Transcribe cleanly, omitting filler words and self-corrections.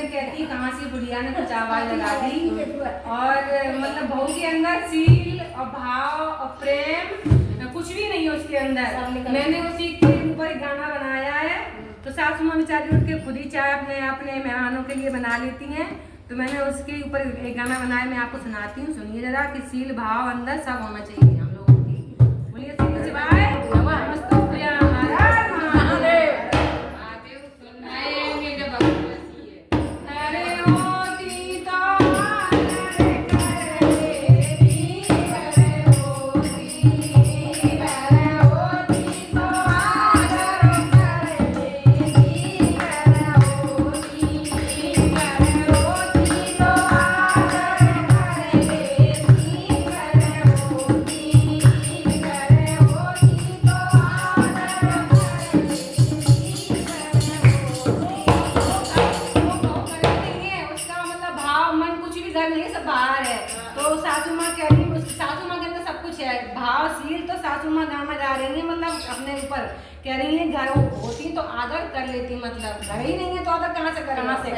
कहती कहाँ से बुढ़िया ने कुछ आवाज लगा दी। और मतलब बहू के अंदर सील और भाव और प्रेम कुछ भी नहीं है उसके अंदर। मैंने उसी के ऊपर गाना बनाया है। तो सासू माँ बेचारी उठ के खुद ही चाय अपने अपने मेहमानों के लिए बना लेती हैं। तो मैंने उसके ऊपर एक गाना बनाया, मैं आपको सुनाती हूँ, सुनिए जरा कि सील भाव अंदर सब होना चाहिए हम लोगों की। बोलिए सील शिवाय नमस्तुभ्यं महाराज महादेव। अरे होती तो सासू माँ कह रही है, सासू माँ के अंदर सब कुछ है, भाव सील तो सासू माँ गाना गा रही है, मतलब अपने ऊपर कह रही है घर होती तो आदर कर लेती, मतलब घर ही नहीं है तो आदर कहाँ से करना से